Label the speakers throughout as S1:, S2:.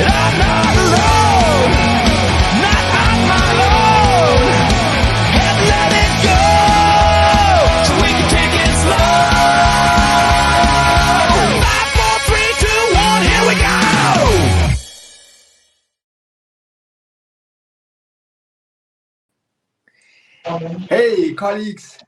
S1: I'm not alone, not on my own. And let it go, so we can take it slow. 5, 4, 3, 2, 1, here we go.
S2: Hey colleagues,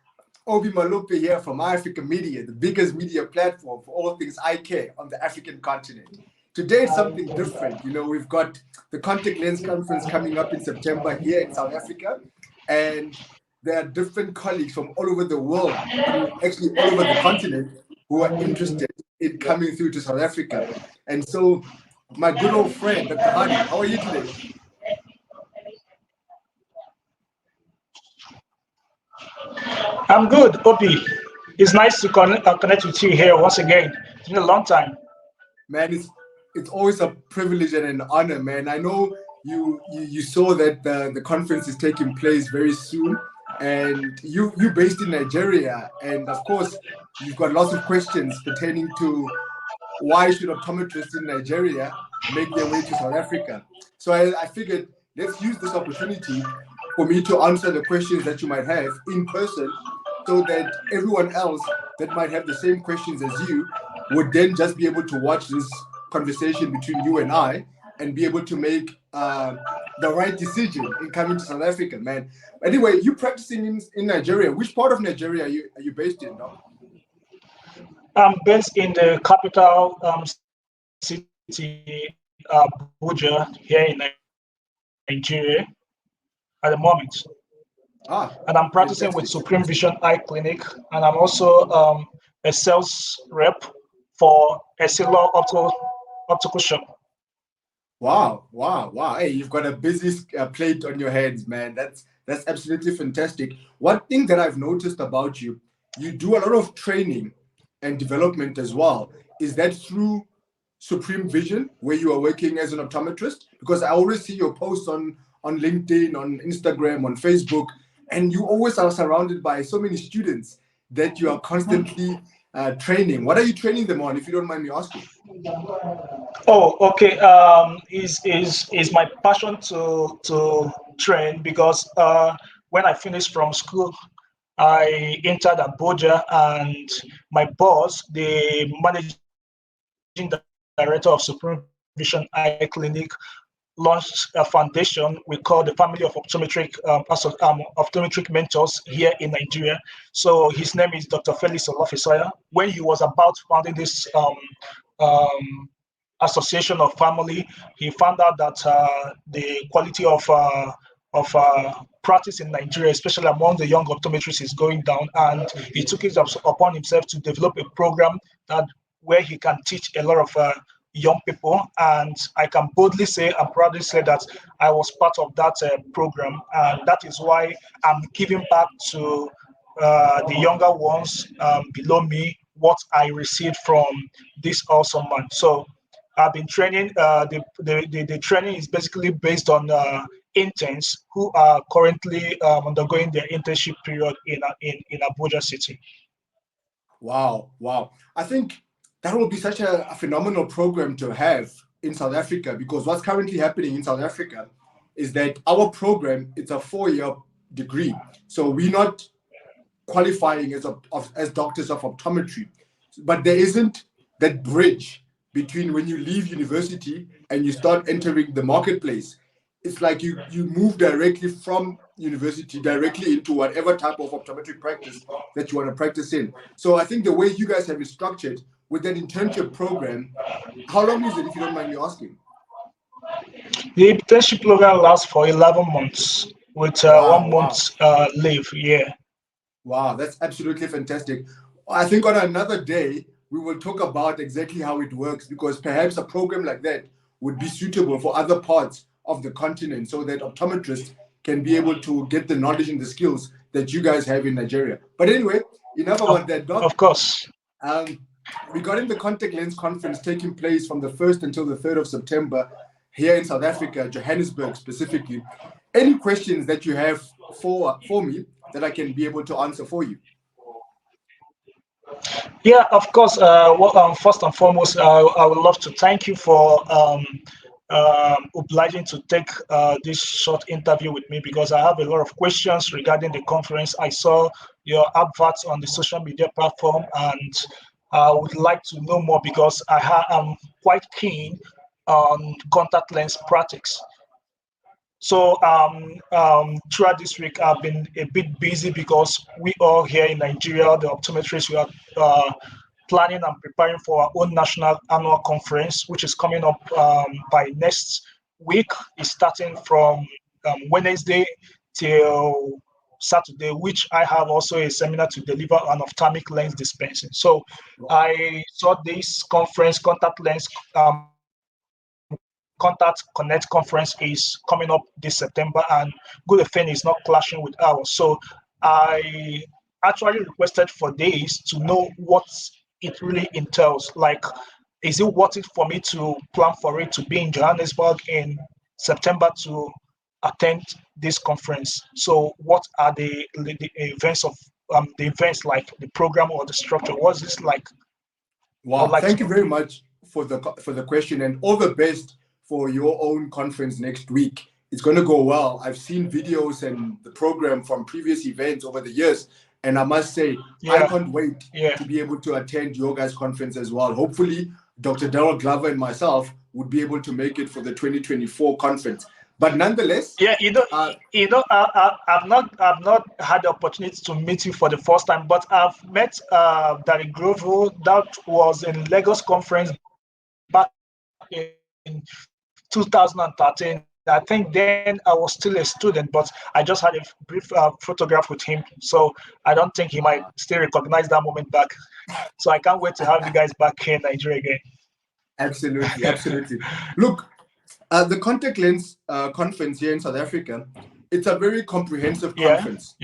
S2: Obi Malope here from Africa Media, the biggest media platform for all things eye care on the African continent. Today it's something different. We've got the Contact Lens Conference coming up in September here in South Africa, and there are different colleagues from all over the world, actually all over the continent, who are interested in coming through to South Africa. And so my good old friend, Dr. Hadi, how are you today?
S3: I'm good, Obi. It's nice to connect with you here once again. It's been a long time.
S2: Man, it's always a privilege and an honor, man. I know you saw that the conference is taking place very soon, and you're based in Nigeria, and of course you've got lots of questions pertaining to why should optometrists in Nigeria make their way to South Africa. So I figured let's use this opportunity for me to answer the questions that you might have in person, so that everyone else that might have the same questions as you would then just be able to watch this conversation between you and I and be able to make the right decision in coming to South Africa, man. Anyway, you practicing in Nigeria. Which part of Nigeria are you based in, dog?
S3: I'm based in the capital city, Abuja, here in Nigeria at the moment. And I'm practicing with Supreme Vision Eye Clinic, and I'm also a sales rep for a Essilor optical shop.
S2: Wow. Hey, you've got a busy plate on your hands, man. That's absolutely fantastic. One thing that I've noticed about you, you do a lot of training and development as well. Is that through Supreme Vision, where you are working as an optometrist? Because I always see your posts on LinkedIn, on Instagram, on Facebook, and you always are surrounded by so many students that you are constantly training. What are you training them on, if you don't mind me asking?
S3: Oh, okay. Is my passion to train, because when I finished from school, I entered Abuja, and my boss, the managing director of Supreme Vision Eye Clinic, launched a foundation we call the Family of Optometric Mentors here in Nigeria. So his name is Dr. Felix Olofisaya. When he was about founding this association of family, he found out that the quality of practice in Nigeria, especially among the young optometrists, is going down, and he took it upon himself to develop a program where he can teach a lot of young people. And I can boldly say and proudly say that I was part of that program, and that is why I'm giving back to the younger ones below me what I received from this awesome man. So I've been training. The training is basically based on interns who are currently undergoing their internship period in Abuja City.
S2: Wow. I think that will be such a phenomenal program to have in South Africa, because what's currently happening in South Africa is that our program, it's a 4-year degree. So we're not qualifying as doctors of optometry, but there isn't that bridge between when you leave university and you start entering the marketplace. It's like you move directly from university directly into whatever type of optometric practice that you want to practice in. So I think the way you guys have it structured with that internship program, how long is it, if you don't mind me asking?
S3: The internship program lasts for 11 months with 1 month leave. Yeah.
S2: Wow, that's absolutely fantastic. I think on another day, we will talk about exactly how it works, because perhaps a program like that would be suitable for other parts of the continent, so that optometrists can be able to get the knowledge and the skills that you guys have in Nigeria. But anyway, enough about that, Doc.
S3: Of course.
S2: Regarding the Contact Lens Conference taking place from the 1st until the 3rd of September here in South Africa, Johannesburg specifically, any questions that you have for me that I can be able to answer for you?
S3: Yeah, of course. First and foremost, I would love to thank you for obliging to take this short interview with me, because I have a lot of questions regarding the conference. I saw your adverts on the social media platform, and I would like to know more, because am quite keen on contact lens practice. So throughout this week, I've been a bit busy, because we all here in Nigeria, the optometrists, we are planning and preparing for our own national annual conference, which is coming up by next week. It's starting from Wednesday till Saturday, which I have also a seminar to deliver on ophthalmic lens dispensing. So I saw this conference, Contact Lens Contact Connect conference, is coming up this September, and Good Thing is not clashing with ours. So I actually requested for days to know what it really entails. Like, is it worth it for me to plan for it, to be in Johannesburg in September to attend this conference? So what are the events of the events, like the program or the structure? What's this like?
S2: Wow,
S3: Like
S2: thank you very much for the question, and all the best for your own conference next week. It's going to go well. I've seen videos and the program from previous events over the years, and I must say, I can't wait to be able to attend your guys' conference as well. Hopefully, Dr. Darrell Glover and myself would be able to make it for the 2024 conference. But nonetheless,
S3: I've not had the opportunity to meet you for the first time, but I've met Darry Grovo. That was in Lagos conference back in 2013. I think then I was still a student, but I just had a brief photograph with him. So I don't think he might still recognize that moment back. So I can't wait to have you guys back here in Nigeria again.
S2: Absolutely, absolutely. Look, the Contact Lens conference here in South Africa, it's a very comprehensive conference.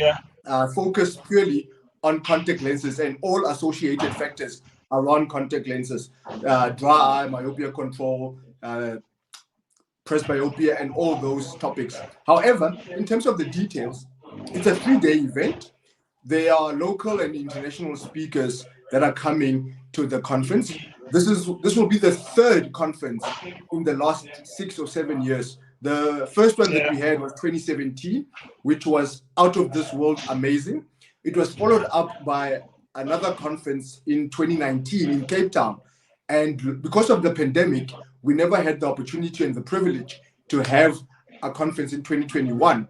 S2: Focused purely on contact lenses and all associated factors around contact lenses, dry eye, myopia control, presbyopia, and all those topics. However, in terms of the details, it's a 3-day event. There are local and international speakers that are coming to the conference. This will be the third conference in the last 6 or 7 years. The first one that we had was 2017, which was out of this world amazing. It was followed up by another conference in 2019 in Cape Town. And because of the pandemic, we never had the opportunity and the privilege to have a conference in 2021.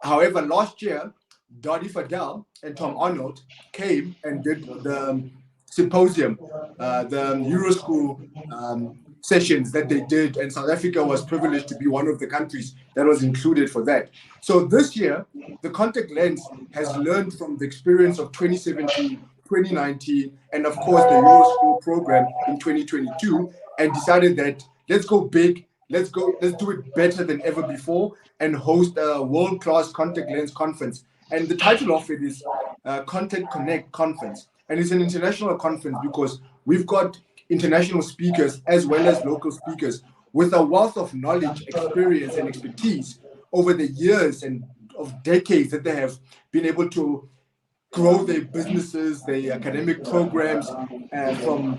S2: However, last year, Dottie Fadell and Tom Arnold came and did the symposium, the Euroschool sessions that they did, and South Africa was privileged to be one of the countries that was included for that. So this year, the Contact Lens has learned from the experience of 2017, 2019, and of course the Euroschool program in 2022, and decided that let's go big, let's do it better than ever before, and host a world-class contact lens conference. And the title of it is Contact Connect Conference. And it's an international conference because we've got international speakers as well as local speakers with a wealth of knowledge, experience, and expertise over the years and of decades that they have been able to grow their businesses, their academic programs, from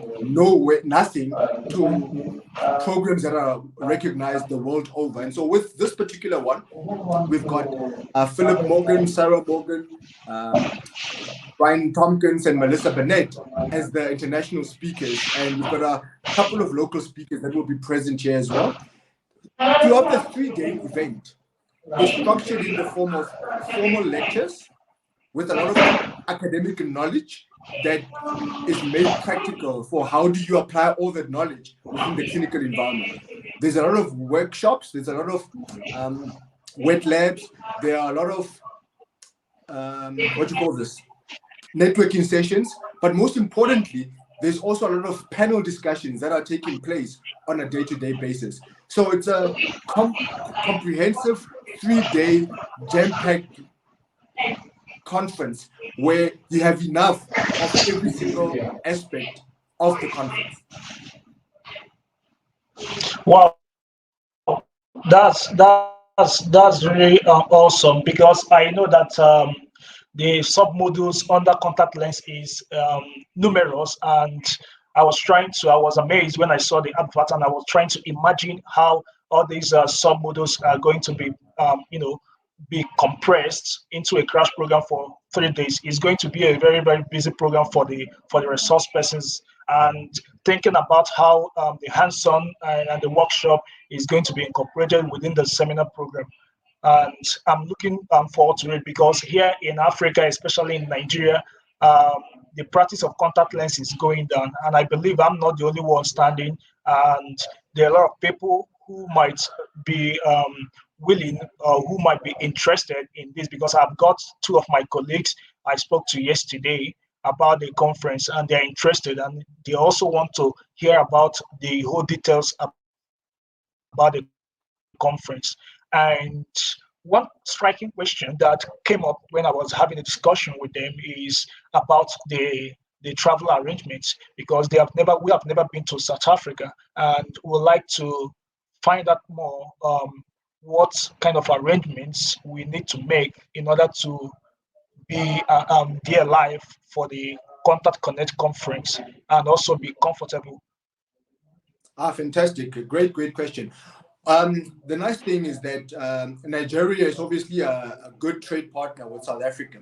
S2: nothing to programs that are recognized the world over. And so with this particular one, we've got Philip Morgan, Sarah Morgan, Brian Tompkins, and Melissa Burnett as the international speakers. And we've got a couple of local speakers that will be present here as well. Throughout the 3-day event, it's structured in the form of formal lectures with a lot of academic knowledge that is made practical for how do you apply all that knowledge within the clinical environment. There's a lot of workshops, there's a lot of wet labs, there are a lot of networking sessions, but most importantly, there's also a lot of panel discussions that are taking place on a day-to-day basis. So it's a comprehensive 3-day jam-packed conference where you have enough of every single aspect of the conference.
S3: Wow, that's really awesome, because I know that the submodules under contact lens is numerous, and I was amazed when I saw the advert, and I was trying to imagine how all these sub-modules are going to be, be compressed into a crash program for 3 days. It's going to be a very, very busy program for the resource persons, and thinking about how the hands-on and the workshop is going to be incorporated within the seminar program. And I'm looking forward to it, because here in Africa, especially in Nigeria, the practice of contact lens is going down, and I believe I'm not the only one standing. And there are a lot of people who might be willing, who might be interested in this, because I've got two of my colleagues I spoke to yesterday about the conference, and they're interested, and they also want to hear about the whole details about the conference. And one striking question that came up when I was having a discussion with them is about the travel arrangements, because we have never been to South Africa, and would like to find out more what kind of arrangements we need to make in order to be there live for the Contact Connect conference, and also be comfortable.
S2: Fantastic. Great question. The nice thing is that Nigeria is obviously a good trade partner with South Africa.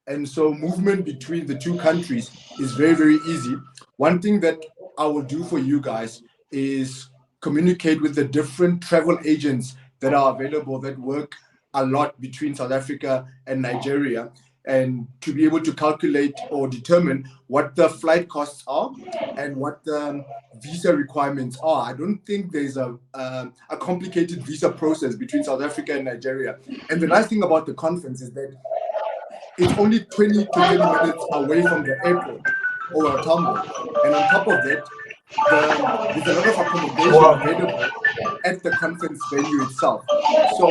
S2: And so movement between the two countries is very, very easy. One thing that I will do for you guys is communicate with the different travel agents that are available that work a lot between South Africa and Nigeria, and to be able to calculate or determine what the flight costs are and what the visa requirements are. I don't think there's a complicated visa process between South Africa and Nigeria. And the nice thing about the conference is that it's only 20 to 30 minutes away from the airport or a Tambo. And on top of that, there's a lot of accommodation available at the conference venue itself. So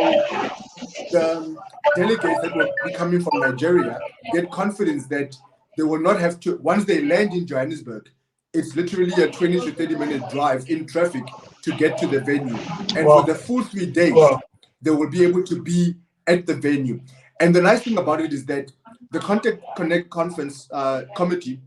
S2: the delegates that will be coming from Nigeria get confidence that they will not have to, once they land in Johannesburg, it's literally a 20 to 30 minute drive in traffic to get to the venue. And for the full 3 days, they will be able to be at the venue. And the nice thing about it is that the Contact Connect Conference Committee,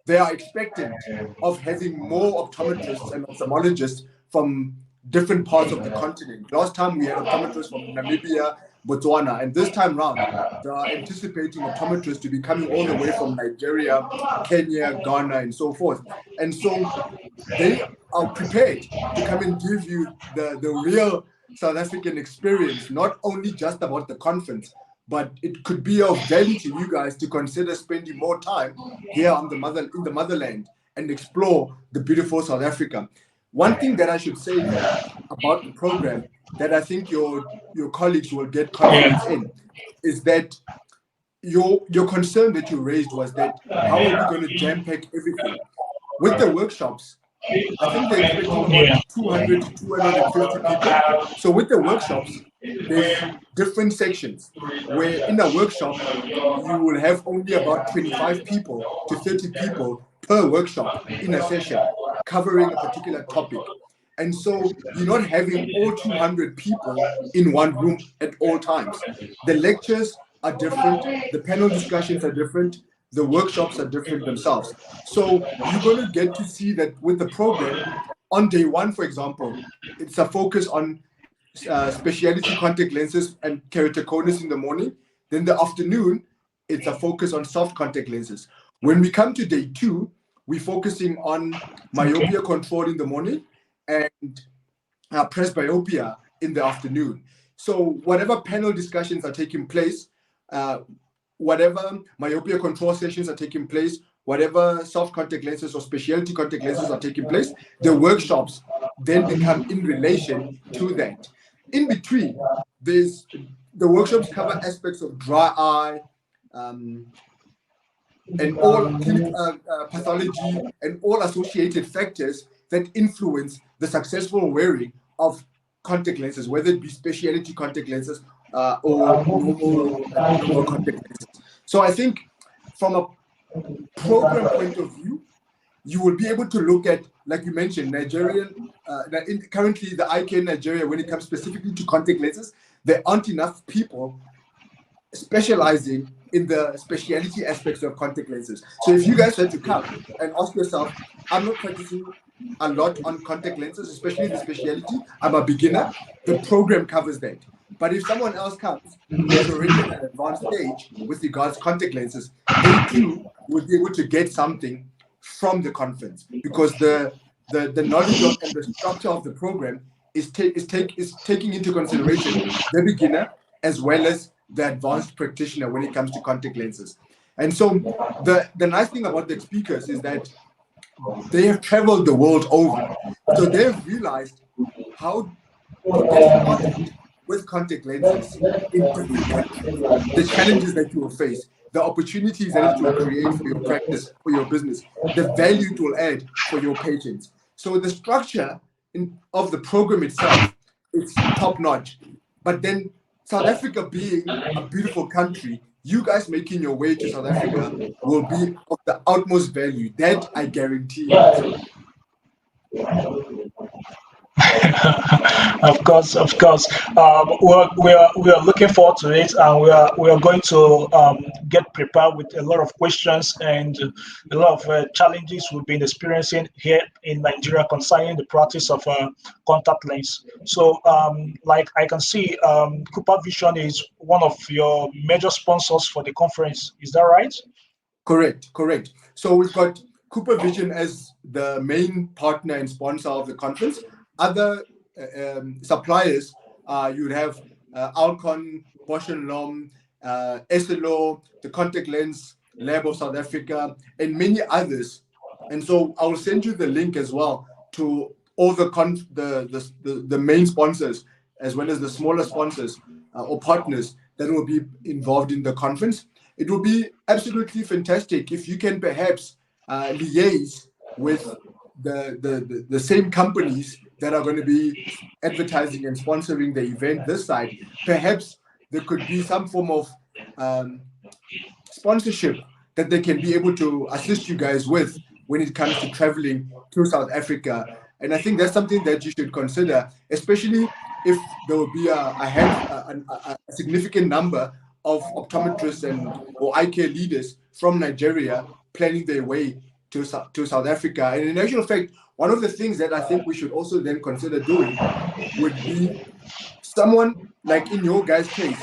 S2: they are expectant of having more optometrists and ophthalmologists from different parts of the continent. Last time we had optometrists from Namibia, Botswana, and this time round, they are anticipating optometrists to be coming all the way from Nigeria, Kenya, Ghana, and so forth. And so they are prepared to come and give you the real South African experience, not only just about the conference, but it could be of value to you guys to consider spending more time here in the motherland and explore the beautiful South Africa. One thing that I should say about the program that I think your colleagues will get confidence in is that your concern that you raised was that how are we going to jam pack everything? With the workshops, I think they're expecting about 200 to 250 people. So with the workshops, there's different sections where in a workshop, you will have only about 25 people to 30 people per workshop in a session covering a particular topic. And so you're not having all 200 people in one room at all times. The lectures are different. The panel discussions are different. The workshops are different themselves. So you're going to get to see that with the program, on day one, for example, it's a focus on specialty contact lenses and keratoconus in the morning. Then the afternoon, it's a focus on soft contact lenses. When we come to day two, we're focusing on myopia control in the morning and presbyopia in the afternoon. So whatever panel discussions are taking place, whatever myopia control sessions are taking place, whatever soft contact lenses or specialty contact lenses are taking place, the workshops then become in relation to that. In between, the workshops cover aspects of dry eye, and all pathology and all associated factors that influence the successful wearing of contact lenses, whether it be specialty contact lenses or normal contact lenses. So I think from a program point of view, you will be able to look at, like you mentioned, currently the Eyecare in Nigeria, when it comes specifically to contact lenses, there aren't enough people specializing in the specialty aspects of contact lenses. So if you guys had to come and ask yourself, I'm not practicing a lot on contact lenses, especially the specialty, I'm a beginner, the program covers that. But if someone else comes who is already at an advanced stage with regards to contact lenses, they too would be able to get something from the conference, because the knowledge of, and the structure of the program is taking into consideration the beginner as well as the advanced practitioner when it comes to contact lenses. And so the nice thing about the speakers is that they have traveled the world over. So they've realized how to get started with contact lenses in different countries, the challenges that you will face, the opportunities that it will create for your practice, for your business, the value it will add for your patients. So the structure of the program itself is top notch. But then South Africa being a beautiful country, you guys making your way to South Africa will be of the utmost value. That I guarantee you guys.
S3: Of course, of course. We are looking forward to it, and we are going to get prepared with a lot of questions and a lot of challenges we've been experiencing here in Nigeria concerning the practice of contact lens. So, like I can see, Cooper Vision is one of your major sponsors for the conference. Is that right?
S2: Correct, correct. So we've got Cooper Vision as the main partner and sponsor of the conference. Other suppliers, you would have Alcon, Bosch& Lomb, SLO, the Contact Lens Lab of South Africa, and many others. And so I will send you the link as well to all the main sponsors, as well as the smaller sponsors or partners that will be involved in the conference. It will be absolutely fantastic if you can perhaps liaise with the same companies that are going to be advertising and sponsoring the event this side. Perhaps there could be some form of sponsorship that they can be able to assist you guys with when it comes to traveling to South Africa. And I think that's something that you should consider, especially if there will be a significant number of optometrists or eye care leaders from Nigeria planning their way to South Africa. And in actual fact, one of the things that I think we should also then consider doing would be someone like in your guys' case,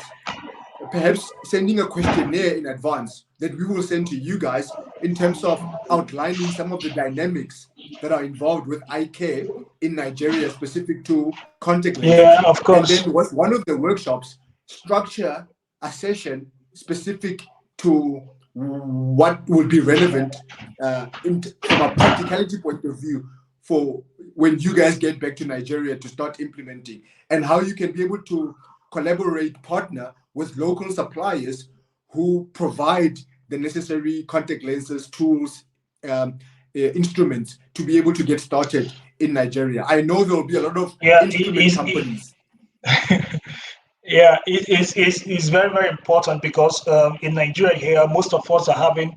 S2: perhaps sending a questionnaire in advance that we will send to you guys in terms of outlining some of the dynamics that are involved with eye care in Nigeria specific to contact lenses.
S3: Yeah, of course.
S2: And then one of the workshops structure a session specific to what will be relevant from a practicality point of view for when you guys get back to Nigeria to start implementing, and how you can be able to collaborate, partner with local suppliers who provide the necessary contact lenses, tools, instruments to be able to get started in Nigeria. I know there will be a lot of instrument companies.
S3: Yeah, it's very, very important because in Nigeria here, most of us are having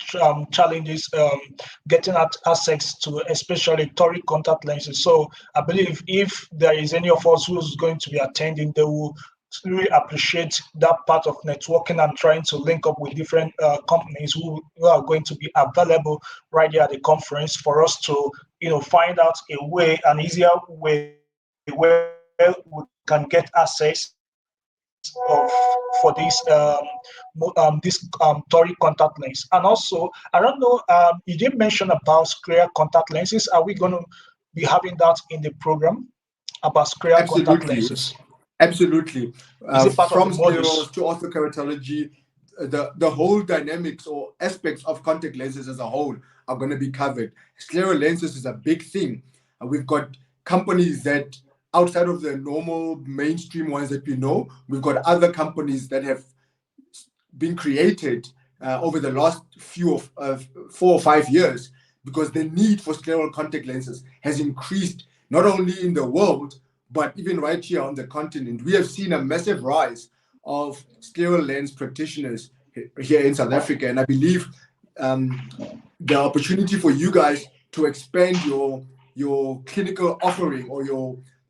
S3: challenges getting access to especially toric contact lenses. So I believe if there is any of us who's going to be attending, they will really appreciate that part of networking and trying to link up with different companies who are going to be available right here at the conference for us to, find out an easier way where we can get access for this toric contact lens. And also, I don't know, you did mention about scleral contact lenses. Are we going to be having that in the program about scleral contact lenses?
S2: Absolutely.
S3: Is it part
S2: From
S3: of the modules?
S2: sclerals to orthokeratology, the whole dynamics or aspects of contact lenses as a whole are going to be covered. Scleral lenses is a big thing. We've got companies that, outside of the normal mainstream ones that we know, we've got other companies that have been created over the last 4 or 5 years, because the need for scleral contact lenses has increased not only in the world, but even right here on the continent. We have seen a massive rise of scleral lens practitioners here in South Africa. And I believe the opportunity for you guys to expand your clinical offering or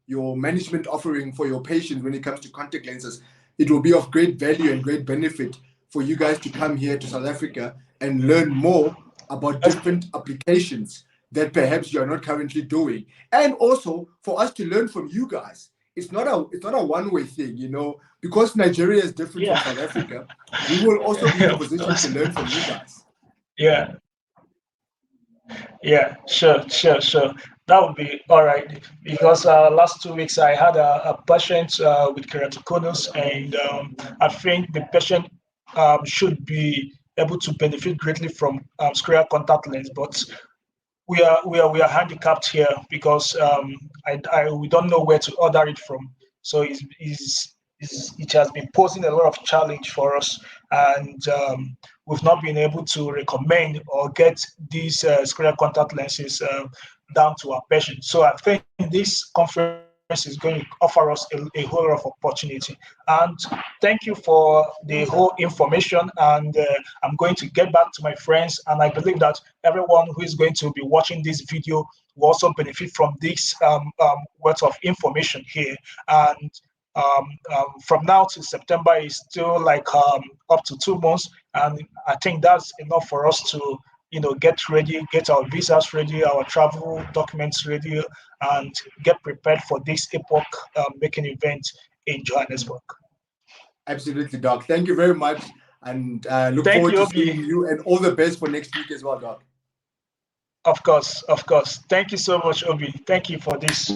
S2: your management offering for your patients when it comes to contact lenses, it will be of great value and great benefit for you guys to come here to South Africa and learn more about different applications that perhaps you are not currently doing, and also for us to learn from you guys. It's not a one-way thing, you know, because Nigeria is different from South Africa. We will also be in a position to learn from you guys.
S3: Yeah, yeah, sure, sure, sure. That would be all right. Because last 2 weeks I had a patient with keratoconus, and I think the patient should be able to benefit greatly from square contact lens, but we are handicapped here because we don't know where to order it from. So it has been posing a lot of challenge for us, and we've not been able to recommend or get these square contact lenses down to our patients. So I think this conference is going to offer us a whole lot of opportunity. And thank you for the whole information. And I'm going to get back to my friends. And I believe that everyone who is going to be watching this video will also benefit from this words of information here. And from now to September is still like up to 2 months, and I think that's enough for us to get ready, get our visas ready, our travel documents ready, and get prepared for this epoch making event in Johannesburg.
S2: Absolutely, Doc. Thank you very much, and look
S3: Thank
S2: forward
S3: you,
S2: to
S3: Obi.
S2: seeing you, and all the best for next week as well, Doc.
S3: Of course, of course. Thank you so much, Obi. Thank you for this.